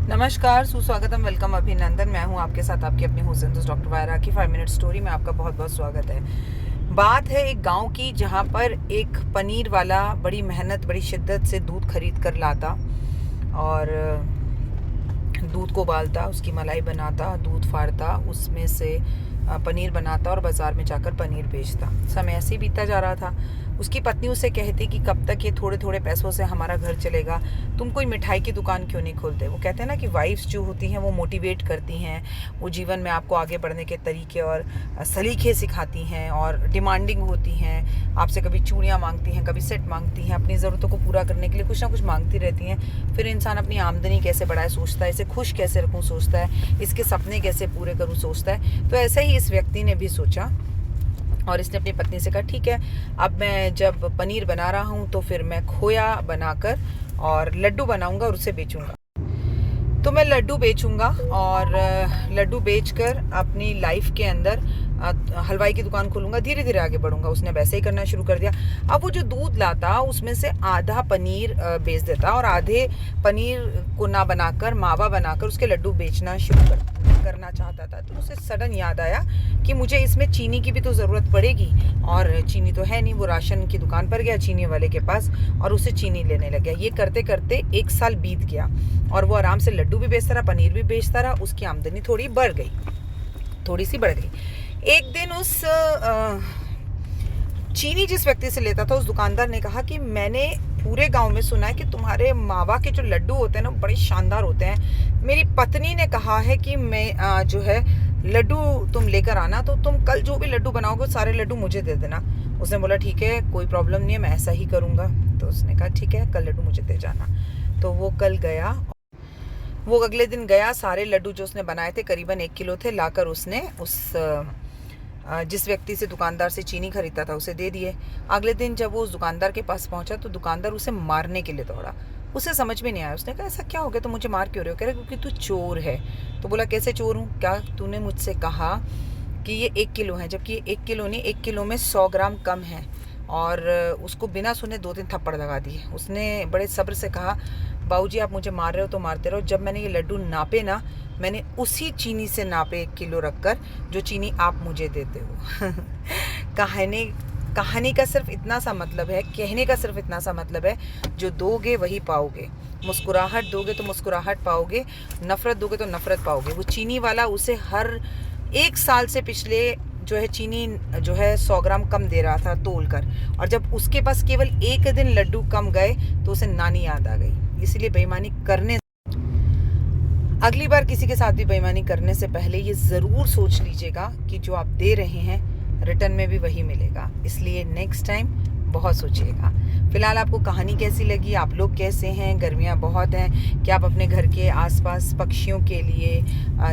नमस्कार, सुस्वागतम, वेलकम, अभिनंदन। मैं हूं आपके साथ आपकी अपनी हुसैन दोस्त डॉक्टर वायरा की 5 मिनट स्टोरी में आपका बहुत बहुत स्वागत है। बात है एक गांव की जहां पर एक पनीर वाला बड़ी मेहनत बड़ी शिद्दत से दूध खरीद कर लाता और दूध को उबालता, उसकी मलाई बनाता, दूध फाड़ता, उसमें से पनीर बनाता और बाज़ार में जाकर पनीर बेचता। समय ऐसे ही बीतता जा रहा था। उसकी पत्नी उसे कहती कि कब तक ये थोड़े थोड़े पैसों से हमारा घर चलेगा, तुम कोई मिठाई की दुकान क्यों नहीं खोलते। वो कहते हैं ना कि वाइफ्स जो होती हैं वो मोटिवेट करती हैं, वो जीवन में आपको आगे बढ़ने के तरीके और सलीके सिखाती हैं और डिमांडिंग होती हैं। आपसे कभी चूड़ियाँ मांगती हैं, कभी सेट मांगती हैं, अपनी ज़रूरतों को पूरा करने के लिए कुछ ना कुछ मांगती रहती हैं। फिर इंसान अपनी आमदनी कैसे बढ़ाए सोचता है, इसे खुश कैसे रखूँ सोचता है, इसके सपने कैसे पूरे करूँ सोचता है। तो ऐसा ही इस व्यक्ति ने भी सोचा और इसने अपनी पत्नी से कहा, ठीक है, अब मैं जब पनीर बना रहा हूँ तो फिर मैं खोया बनाकर और लड्डू बनाऊंगा और उसे बेचूंगा। तो मैं लड्डू बेचूंगा और लड्डू बेचकर अपनी लाइफ के अंदर हलवाई की दुकान खोलूंगा, धीरे धीरे आगे बढ़ूंगा। उसने वैसे ही करना शुरू कर दिया। अब वो जो दूध लाता उसमें से आधा पनीर बेच देता और आधे पनीर को ना बनाकर मावा बनाकर उसके लड्डू बेचना शुरू करना चाहता था। तो उसे सडन याद आया कि मुझे इसमें चीनी की भी तो ज़रूरत पड़ेगी और चीनी तो है नहीं। वो राशन की दुकान पर गया चीनी वाले के पास और उसे चीनी लेने लग गया। ये करते करते 1 साल बीत गया और वो आराम से लड्डू भी बेचता रहा, पनीर भी बेचता रहा। उसकी आमदनी थोड़ी सी बढ़ गई। एक दिन उस चीनी जिस व्यक्ति से लेता था उस दुकानदार ने कहा कि मैंने पूरे गांव में सुना है कि तुम्हारे मावा के जो लड्डू होते हैं ना बड़े शानदार होते हैं। मेरी पत्नी ने कहा है कि मैं जो है लड्डू तुम लेकर आना, तो तुम कल जो भी लड्डू बनाओगे सारे लड्डू मुझे दे देना। उसने बोला ठीक है, कोई प्रॉब्लम नहीं है, मैं ऐसा ही करूँगा। तो उसने कहा ठीक है, कल लड्डू मुझे दे जाना। तो वो कल गया, वो अगले दिन गया, सारे लड्डू जो उसने बनाए थे करीबन 1 किलो थे, लाकर उसने उस जिस व्यक्ति से दुकानदार से चीनी खरीदता था उसे दे दिए। अगले दिन जब वो उस दुकानदार के पास पहुंचा तो दुकानदार उसे मारने के लिए दौड़ा। उसे समझ में नहीं आया। उसने कहा ऐसा क्या हो गया, तो मुझे मार क्यों रहे हो। कह रहे क्योंकि तू चोर है। तो बोला कैसे चोर हूँ, क्या तूने मुझसे कहा कि ये 1 किलो है, जबकि ये 1 किलो नहीं, 1 किलो में 100 ग्राम कम है। और उसको बिना सुने 2-3 थप्पड़ लगा दिए। उसने बड़े सब्र से कहा बाबूजी आप मुझे मार रहे हो तो मारते रहो, जब मैंने ये लड्डू नापे ना, मैंने उसी चीनी से नापे 1 किलो रखकर जो चीनी आप मुझे देते हो। कहानी का सिर्फ इतना सा मतलब है, कहने का सिर्फ इतना सा मतलब है, जो दोगे वही पाओगे। मुस्कुराहट दोगे तो मुस्कुराहट पाओगे, नफ़रत दोगे तो नफ़रत पाओगे। वो चीनी वाला उसे हर 1 साल से पिछले जो है चीनी जो है 100 ग्राम कम दे रहा था तोल कर, और जब उसके पास केवल 1 दिन लड्डू कम गए तो उसे नानी याद आ गई। इसलिए बेईमानी करने, अगली बार किसी के साथ भी बेईमानी करने से पहले ये ज़रूर सोच लीजिएगा कि जो आप दे रहे हैं रिटर्न में भी वही मिलेगा। इसलिए नेक्स्ट टाइम बहुत सोचिएगा। फिलहाल आपको कहानी कैसी लगी, आप लोग कैसे हैं, गर्मियाँ बहुत हैं, क्या आप अपने घर के आसपास पक्षियों के लिए,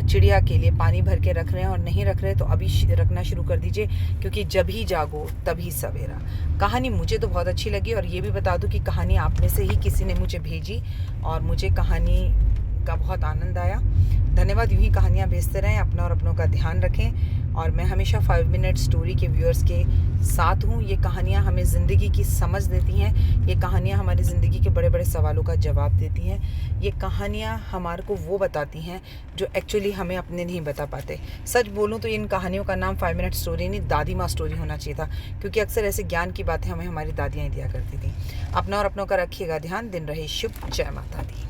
चिड़िया के लिए पानी भर के रख रहे हैं, और नहीं रख रहे तो अभी रखना शुरू कर दीजिए, क्योंकि जब ही जागो तभी सवेरा। कहानी मुझे तो बहुत अच्छी लगी और ये भी बता दूं कि कहानी आप में से ही किसी ने मुझे भेजी और मुझे कहानी का बहुत आनंद आया। धन्यवाद। यूं ही कहानियाँ भेजते रहें, अपना और अपनों का ध्यान रखें। और मैं हमेशा 5 मिनट स्टोरी के व्यूअर्स के साथ हूँ। ये कहानियाँ हमें ज़िंदगी की समझ देती हैं, ये कहानियाँ हमारी ज़िंदगी के बड़े बड़े सवालों का जवाब देती हैं। ये कहानियाँ हमारे को वो बताती हैं जो एक्चुअली हमें अपने नहीं बता पाते। सच बोलूँ तो इन कहानियों का नाम 5 मिनट स्टोरी नहीं, दादी माँ स्टोरी होना चाहिए था, क्योंकि अक्सर ऐसे ज्ञान की बातें हमें हमारी दादियाँ ही दिया करती थी। अपना और अपनों का रखिएगा ध्यान। दिन रहे शुभ। जय माता दी।